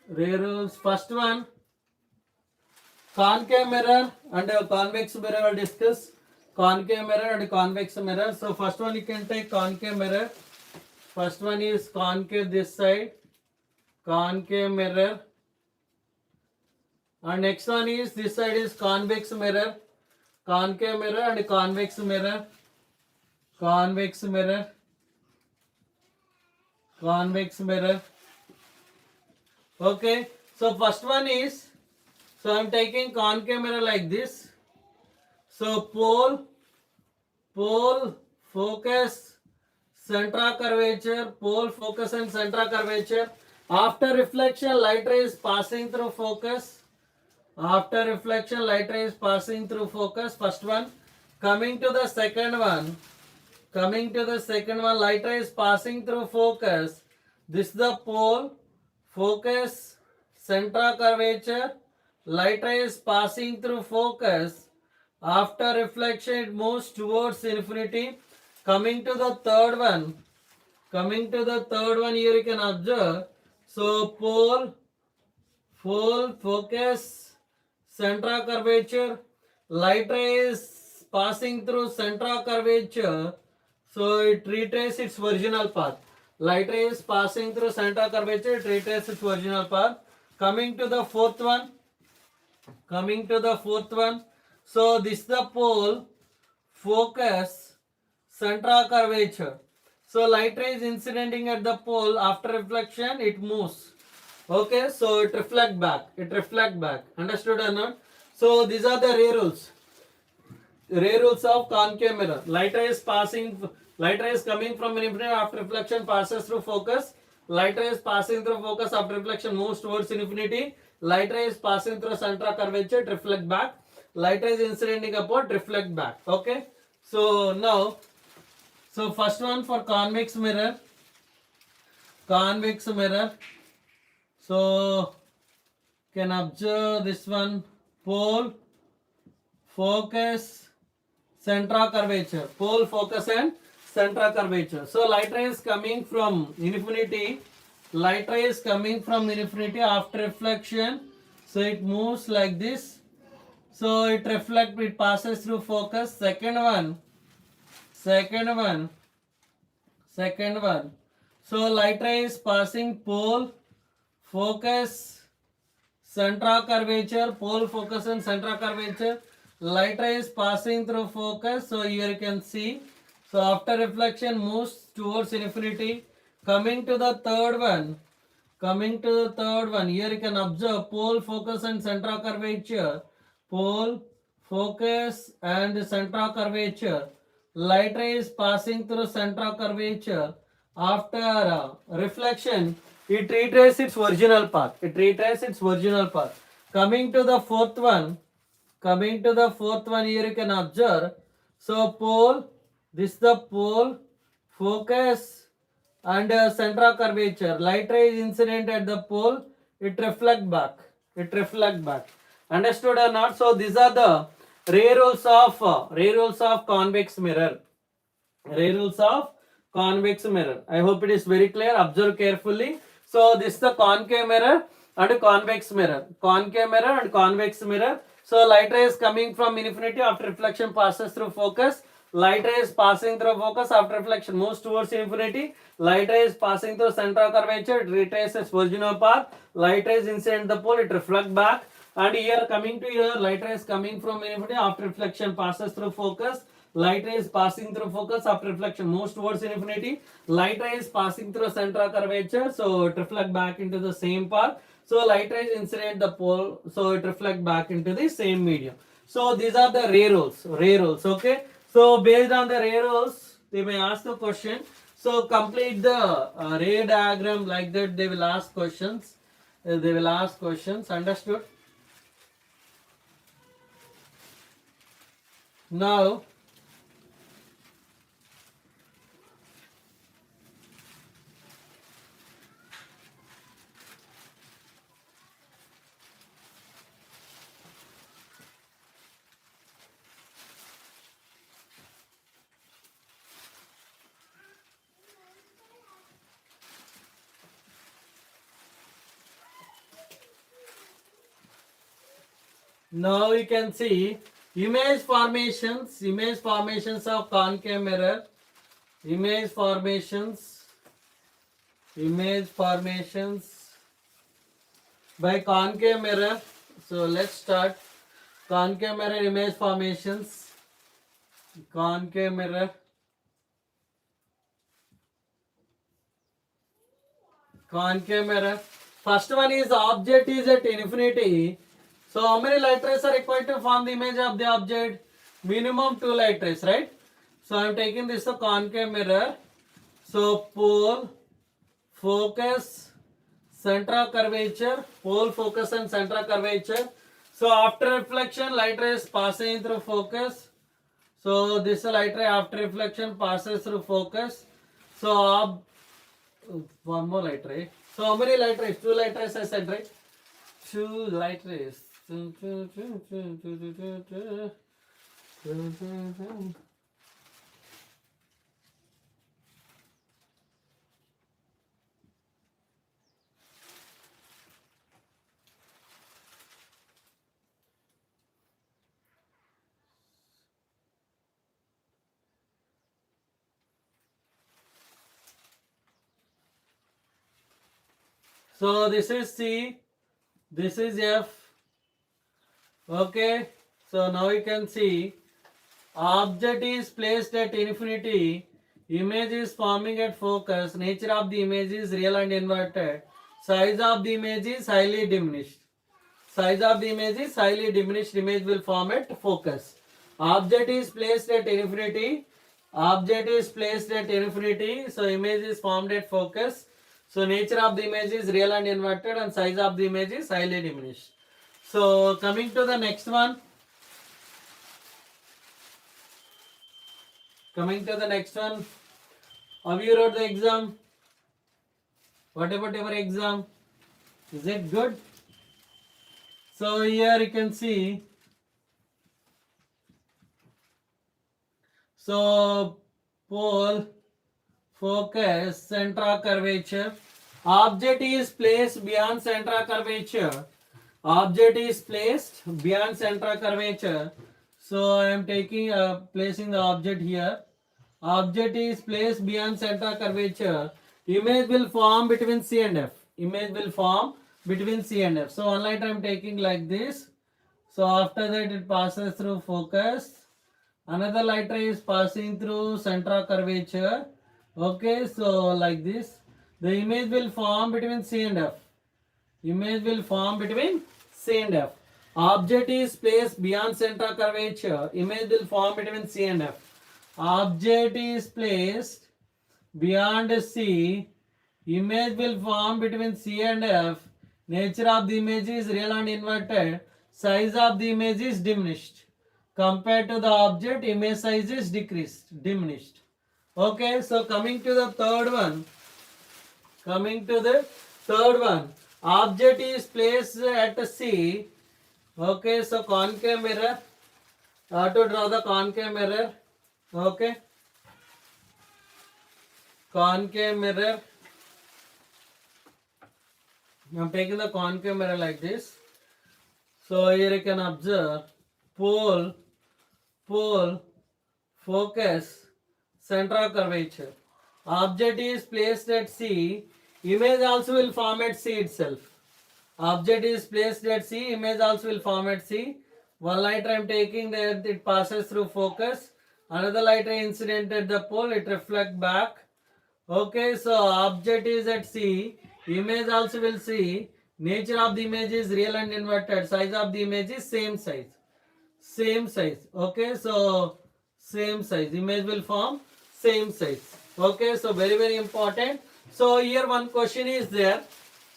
Ray rules. First one, concave mirror and convex mirror. I'll discuss concave mirror and convex mirror. So first one you can take concave mirror. First one is concave this side, concave mirror, and next one is this side is convex mirror. Concave mirror and convex mirror. Convex mirror. Okay, so first one is, so I'm taking concave mirror like this. So pole, focus, center of curvature, pole, focus and center of curvature. After reflection, light ray is passing through focus. After reflection, light ray is passing through focus. First one. Coming to the second one, light ray is passing through focus. This is the pole, focus, center of curvature. Light ray is passing through focus. After reflection, it moves towards infinity. Coming to the third one, here you can observe. So pole, focus, center of curvature. Light ray is passing through center of curvature, so it retraces its original path. Light ray is passing through center of curvature, it retraces its original path. Coming to the fourth one. So this is the pole, focus, center of curvature. So light ray is incidenting at the pole. After reflection, it moves. Okay, so it reflects back. Understood or not? So these are the ray rules. Ray rules of concave mirror. Light ray is coming from an infinity. After reflection, passes through focus. light ray is passing through focus, after reflection moves towards infinity. Light ray is passing through center of curvature, reflect back. Light ray is incidenting upward, reflect back. Okay. So now, so first one for convex mirror. Convex mirror. So can observe this one, pole, focus, center of curvature. Pole, focus and center of curvature. So light ray is coming from infinity. Light ray is coming from infinity after reflection. So it moves like this. So it reflects, it passes through focus. Second one. So light ray is passing pole, focus, center of curvature, pole, focus and center of curvature. Light ray is passing through focus. So here you can see. So after reflection moves towards infinity. Coming to the third one. Here you can observe pole, focus and center of curvature. Pole, focus and center of curvature. Light ray is passing through center of curvature. After reflection, it retraces its original path. Coming to the fourth one, here you can observe. So pole, this is the pole, focus and center of curvature. Light ray is incident at the pole, it reflect back. Understood or not? So these are the ray rules of convex mirror. I hope it is very clear. Observe carefully. So this is the concave mirror and convex mirror. So light ray is coming from infinity, after reflection passes through focus. Light ray is passing through focus, after reflection moves towards infinity. Light ray is passing through center of curvature, it retraces original path. Light ray is incident the pole, it reflects back. And here coming to here, light ray is coming from infinity, after reflection passes through focus. Light ray is passing through focus, after reflection moves towards infinity. Light ray is passing through center of curvature, so it reflects back into the same path. So light ray is incident the pole, so it reflects back into the same medium. So these are the ray rules. Okay. So based on the ray rules, they may ask the question. So complete the ray diagram like that. They will ask questions. Understood? Now, you can see image formations of concave mirror. Image formations by concave mirror. So let's start. Concave mirror image formations. Concave mirror. First one is object is at infinity. So how many light rays are required to form the image of the object? Minimum 2 light rays, right? So I am taking this a concave mirror. So pole, focus, center of curvature, pole, focus and center of curvature. So after reflection, light rays passing through focus. So this light ray after reflection passes through focus. So one more light ray. So how many light rays? 2 light rays I said, right? 2 light rays. So this is C, this is F. Okay, so now you can see object is placed at infinity, image is forming at focus, nature of the image is real and inverted, size of the image is highly diminished. Image will form at focus. Object is placed at infinity, so image is formed at focus. So nature of the image is real and inverted, and size of the image is highly diminished. So coming to the next one. Coming to the next one. How you wrote the exam? What about your exam? Is it good? So here you can see. So pole, focus, center of curvature. Object is placed beyond center of curvature. Object is placed beyond center of curvature. So I am taking placing the object here. Object is placed beyond center of curvature. Image will form between C and F. Image will form between C and F. So one light I am taking like this. So after that it passes through focus. Another light ray is passing through center of curvature. Okay, so like this. The image will form between C and F. Image will form between C and F. Object is placed beyond center of curvature. Image will form between C and F. Object is placed beyond C. Image will form between C and F. Nature of the image is real and inverted. Size of the image is diminished. Compared to the object, image size is diminished. Okay, so coming to the third one. Object is placed at C. Okay, so concave mirror. How to draw the concave mirror? Okay. Concave mirror. I am taking the concave mirror like this. So here you can observe pole, focus, center of curvature. Object is placed at C. Image also will form at C itself. Object is placed at C. Image also will form at C. One light I am taking there, it passes through focus. Another light ray incident at the pole, it reflects back. Okay, so object is at C. Image also will see. Nature of the image is real and inverted. Size of the image is same size. Okay, so same size. Image will form same size. Okay, so very very important. So here one question is there.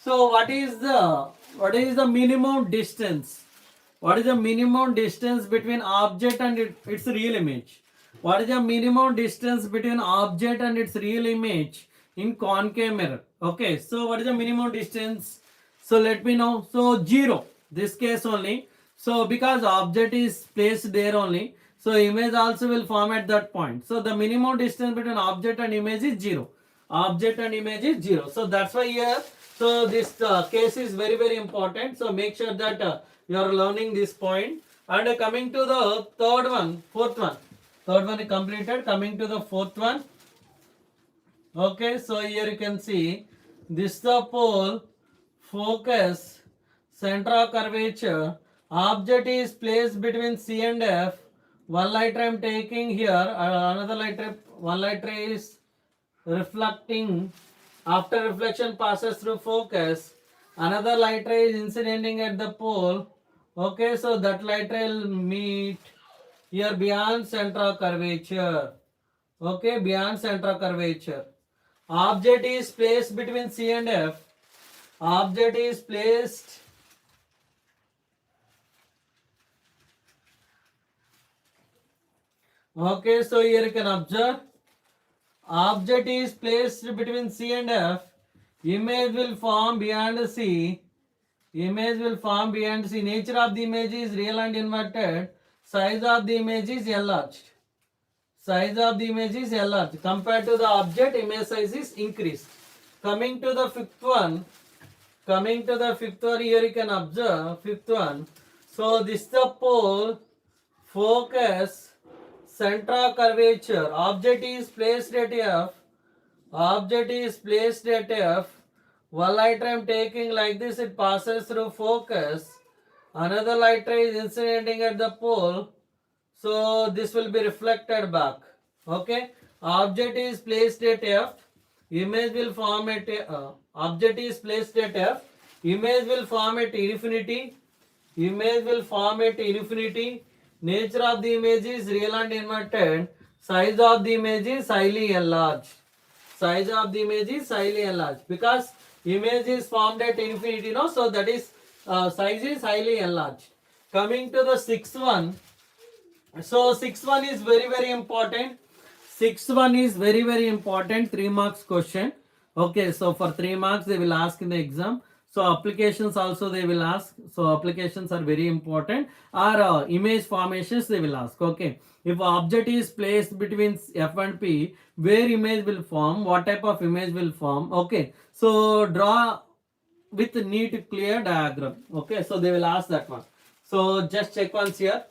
So what is the minimum distance? What is the minimum distance between object and its real image? What is the minimum distance between object and its real image in concave mirror? Okay, so what is the minimum distance? So let me know. So 0, this case only. So because object is placed there only, so image also will form at that point. So the minimum distance between object and image is 0. Object and image is 0. So that's why here, so this case is very very important. So make sure that you are learning this point. And coming to the fourth one. Third one is completed. Coming to the fourth one. Okay, so here you can see this the pole, focus, center of curvature. Object is placed between C and F. One light ray I am taking here. Another light ray. One light ray is reflecting. After reflection passes through focus. Another light ray is incidenting at the pole. Okay, so that light ray will meet here beyond center of curvature. Okay, beyond center of curvature. Object is placed between C and F. Object is placed okay, so here you can observe object is placed between C and F. Image will form beyond C. Image will form beyond C. Nature of the image is real and inverted. Size of the image is enlarged. Size of the image is enlarged. Compared to the object, image size is increased. Coming to the fifth one. Here you can observe fifth one. So this is the pole, focus, center of curvature. Object is placed at F. One light ray I am taking like this, it passes through focus. Another light ray is incidenting at the pole. So this will be reflected back. Okay. Object is placed at F. Image will form at object is placed at F. Image will form at infinity. Nature of the image is real and inverted. Size of the image is highly enlarged. size of the image is highly enlarged because image is formed at infinity, no? So that is size is highly enlarged. Coming to the sixth one. So sixth one is very important. Sixth one is very important. 3 marks question. Okay, so for 3 marks they will ask in the exam. So applications also they will ask. So applications are very important. Or image formations they will ask. Okay, if object is placed between F and P, where image will form, what type of image will form. Okay, so draw with neat clear diagram. Okay, so they will ask that one. So just check once here.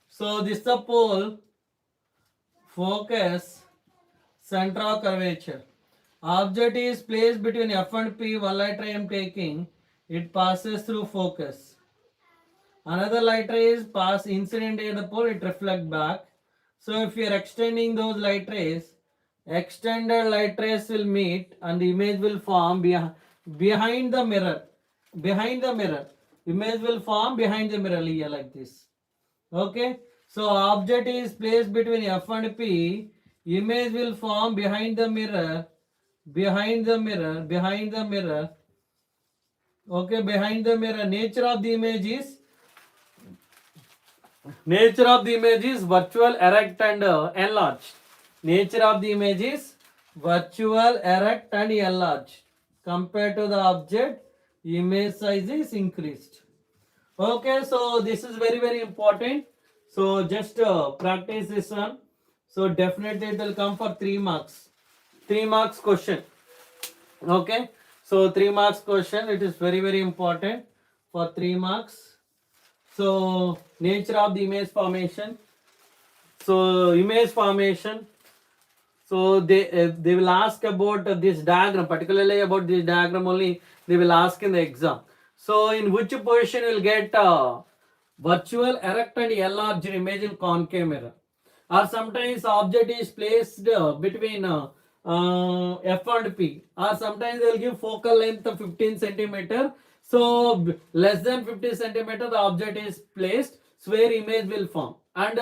So this is the pole, focus, center of curvature. Object is placed between F and P. One light ray I am taking. It passes through focus. Another light rays pass incident at the pole. It reflect back. So if you are extending those light rays, extended light rays will meet and the image will form behind the mirror. Behind the mirror. Image will form behind the mirror here like this. Okay. So object is placed between F and P. Image will form behind the mirror. Behind the mirror. Behind the mirror. Okay. Behind the mirror. Nature of the image is virtual, erect and enlarged. Nature of the image is virtual, erect and enlarged. Compared to the object, image size is increased. Okay, so this is very important. So just practice this one. So definitely it will come for 3 marks. 3 marks question. Okay, so 3 marks question. It is very important for 3 marks. So nature of the image formation. So image formation. So they will ask about this diagram, particularly about this diagram only. They will ask in the exam. So in which position you will get virtual, erect and enlarged image in concave mirror? Or sometimes object is placed between F and P. Or sometimes they will give focal length of 15 centimeter. So less than 50 centimeter the object is placed, so where image will form. And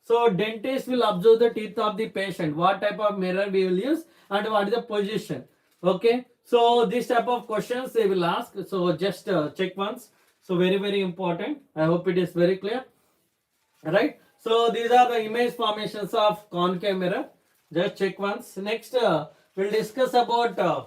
so dentist will observe the teeth of the patient. What type of mirror we will use and what is the position. Okay. So this type of questions they will ask. So just check once. So very important. I hope it is very clear. Right. So these are the image formations of concave mirror. Just check once. Next we'll discuss about a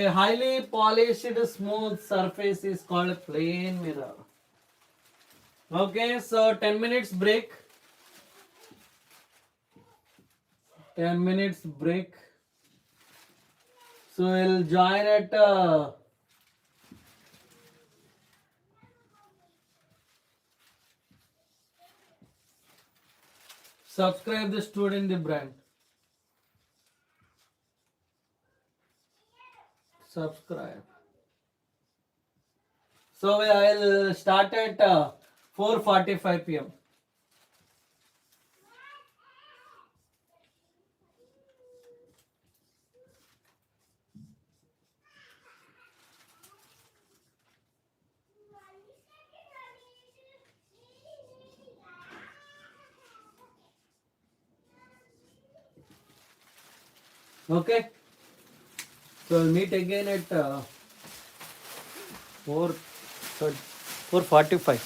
highly polished smooth surface is called plane mirror. Okay, so 10 minutes break. 10 minutes break. So we'll join at subscribe the student the brand. Subscribe. So I will start at 4:45 p.m. Okay. So we'll meet again at 4:45.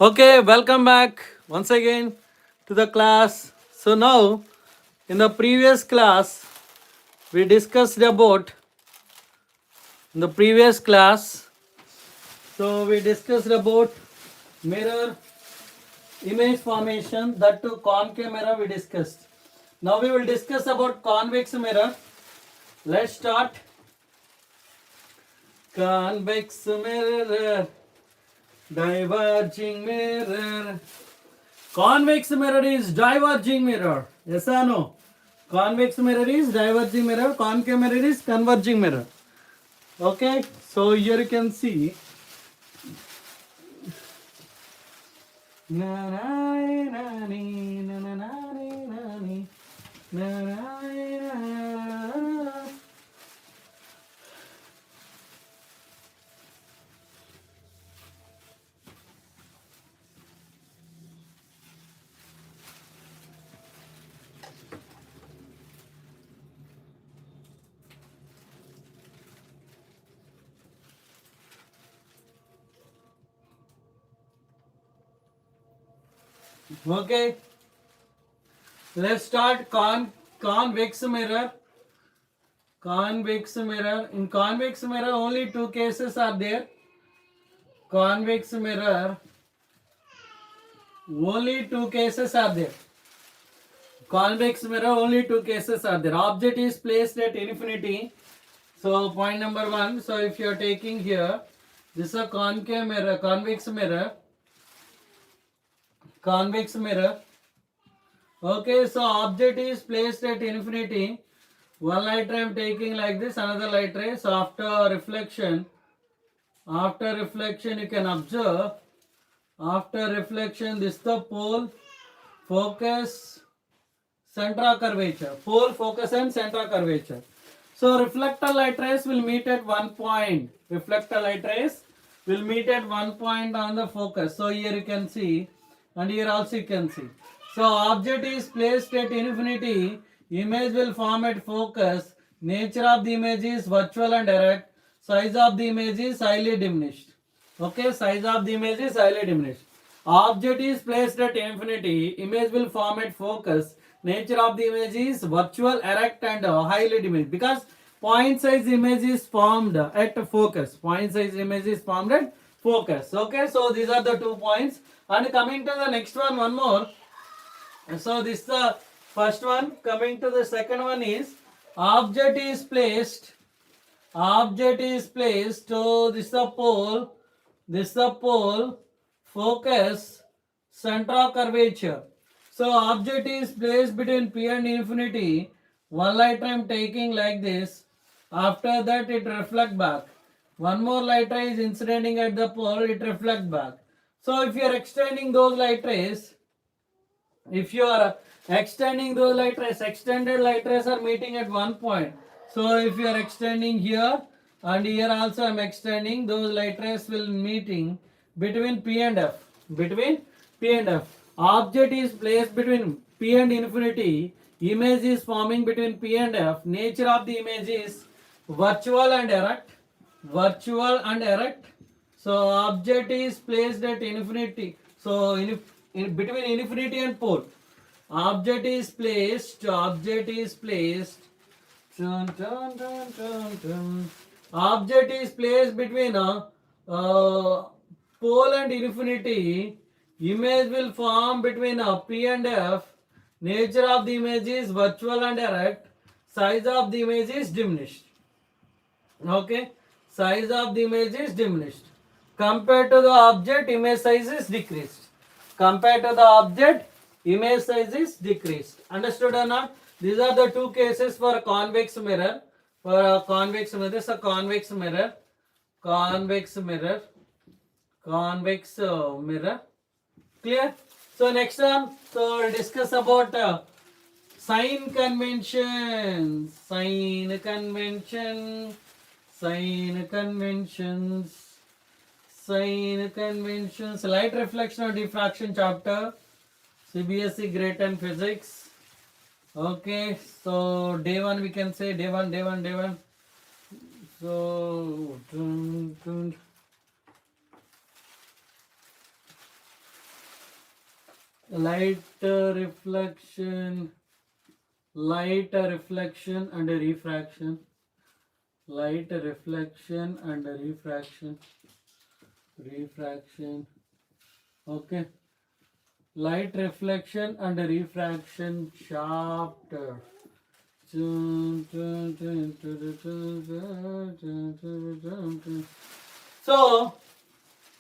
Okay, welcome back once again to the class. So now, in the previous class, we discussed about in the previous class. So we discussed about mirror image formation. That to concave mirror we discussed. Now we will discuss about convex mirror. Let's start. Convex mirror, diverging mirror. Convex mirror is diverging mirror. Yes or no? Convex mirror is diverging mirror. Concave mirror is converging mirror. Okay. So here you can see. Na na na ni na na na ni na ni na na na. Okay. Let's start convex mirror. Convex mirror. In convex mirror, only two cases are there. Convex mirror, only two cases are there. Convex mirror, only two cases are there. Object is placed at infinity. So point number one. So if you are taking here, this is a concave mirror, convex mirror. Convex mirror. Okay, so object is placed at infinity. One light ray I am taking like this, another light ray. So after reflection you can observe. After reflection, this is the pole, focus, center of curvature. Pole, focus and center of curvature. So reflector light rays will meet at one point. Reflector light rays will meet at one point on the focus. So here you can see, and here also you can see. So object is placed at infinity. Image will form at focus. Nature of the image is virtual and erect. Size of the image is highly diminished. Okay, size of the image is highly diminished. Object is placed at infinity. Image will form at focus. Nature of the image is virtual, erect and highly diminished. Because point size image is formed at focus. Point size image is formed at focus. Okay, so these are the 2 points. And coming to the next one more. So this is the first one. Coming to the second one is object is placed. Object is placed. So this is the pole. This is the pole, focus, center of curvature. So object is placed between P and infinity. One light ray I am taking like this. After that it reflect back. One more light ray is incidentting at the pole, it reflect back. So if you are extending those light rays, extended light rays are meeting at one point. So if you are extending here and here also I am extending, those light rays will meeting between P and F. Between P and F. Object is placed between P and infinity. Image is forming between P and F. Nature of the image is virtual and erect. Virtual and erect. So object is placed at infinity. So between infinity and pole. Object is placed. Object is placed between pole and infinity. Image will form between P and F. Nature of the image is virtual and erect. Size of the image is diminished. Okay. Size of the image is diminished. Compared to the object, image size is decreased. Compared to the object, image size is decreased. Understood or not? These are the 2 cases for convex mirror. For a convex mirror, this is a convex mirror. Convex mirror. Convex mirror. Clear? So next one, so we'll discuss about sign conventions. Sign convention. Sign conventions. Sign conventions. Light reflection or diffraction chapter. CBSE Grade-10 physics. Okay, so day 1 we can say day one. So light reflection, light reflection and refraction, light reflection and refraction, refraction. Okay, light reflection and refraction chapter. So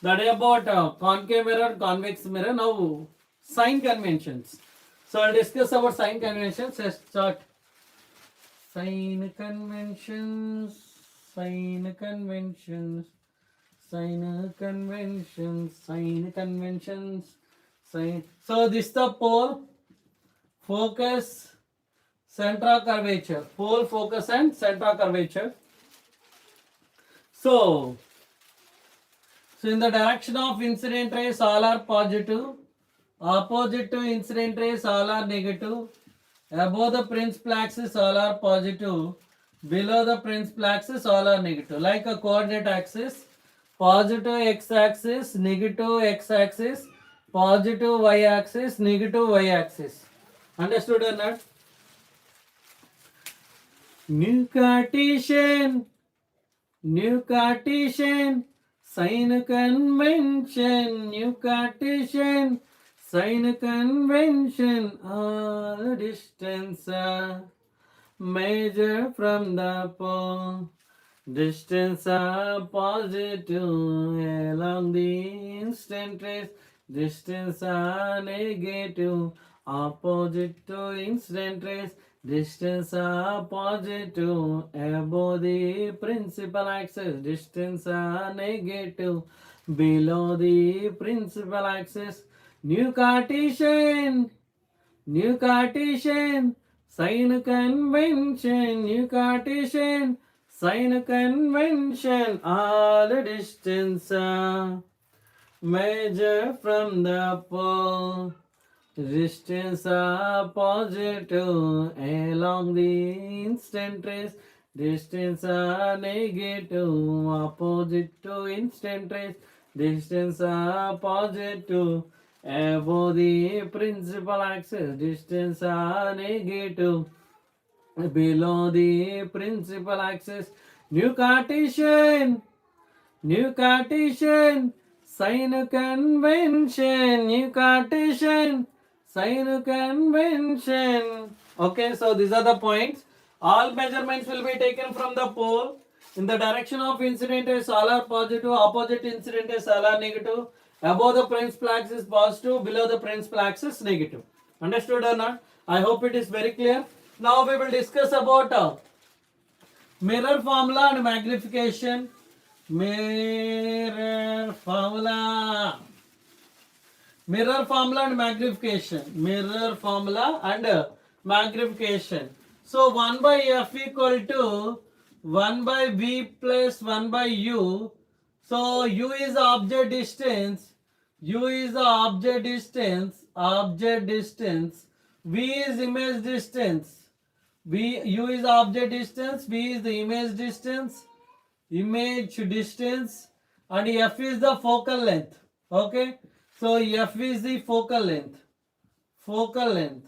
that is about concave mirror, convex mirror. Now sign conventions. So I'll discuss about sign conventions. Let's start. Sign conventions, sign conventions, sign conventions, sign conventions, sign. So this is the pole, focus, center of curvature. Pole, focus and center of curvature. So in the direction of incident rays all are positive, opposite to incident rays all are negative, above the principal axis all are positive, below the principal axis all are negative. Like a coordinate axis, positive x-axis, negative x-axis, positive y-axis, negative y-axis. Understood or not? New Cartesian, new Cartesian, sign convention, new Cartesian, sign convention, all distance are measured from the pole. Distance are positive along the instant rays. Distance are negative opposite to instant rays. Distance are positive above the principal axis. Distance are negative below the principal axis. New Cartesian, new Cartesian, sign convention, new Cartesian, sign convention, all distance measure from the pole. Distance are positive along the instant rays. Distance are negative opposite to instant rays. Distance are positive above the principal axis. Distance are negative below the principal axis. New Cartesian, new Cartesian, sign convention, new Cartesian, sign convention. Okay, so these are the points. All measurements will be taken from the pole. In the direction of incident rays all are positive, opposite incident rays all are negative. Above the principal axis positive, below the principal axis negative. Understood or not? I hope it is very clear. Now we will discuss about mirror formula and magnification. Mirror formula. Mirror formula and magnification. Mirror formula and magnification. So 1 by f equal to 1 by v plus 1 by u. So u is the object distance. U is the object distance. Object distance. V is image distance. U is the object distance. V is the image distance. Image distance. And f is the focal length. Okay. So f is the focal length. Focal length.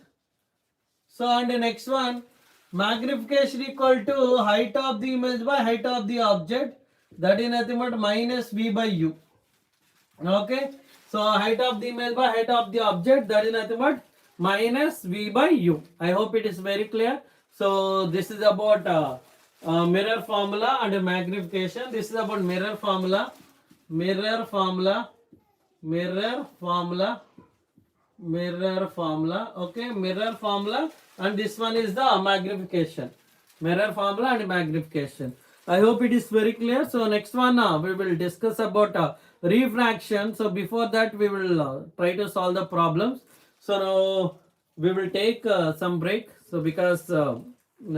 So and the next one, magnification equal to height of the image by height of the object. That is nothing but minus v by u. Okay. So height of the image by height of the object, that is nothing but minus v by u. I hope it is very clear. So this is about mirror formula and magnification. This is about mirror formula, mirror formula, mirror formula, mirror formula. Okay, mirror formula, and this one is the magnification. Mirror formula and magnification. I hope it is very clear. So next one we will discuss about refraction. So before that we will try to solve the problems. So now we will take some break. So because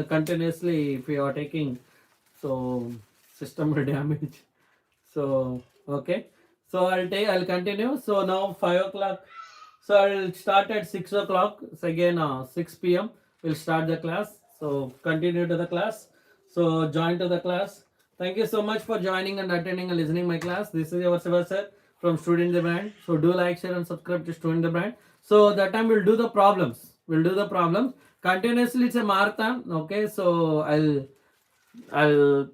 continuously if you are taking, so system will damage. So okay. So I'll continue. So now 5 o'clock. So I'll start at 6 o'clock. So again 6 p.m. we'll start the class. So continue to the class. So join to the class. Thank you so much for joining and attending and listening my class. This is your Shiva sir from Student the Brand. So do like, share and subscribe to Student the Brand. So that time we'll do the problems. Continuously it's a marathon. Okay, so I'll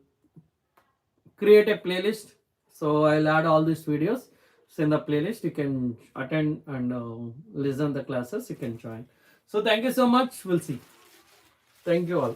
create a playlist. So I'll add all these videos. So in the playlist you can attend and listen the classes. You can join. So thank you so much. We'll see. Thank you all.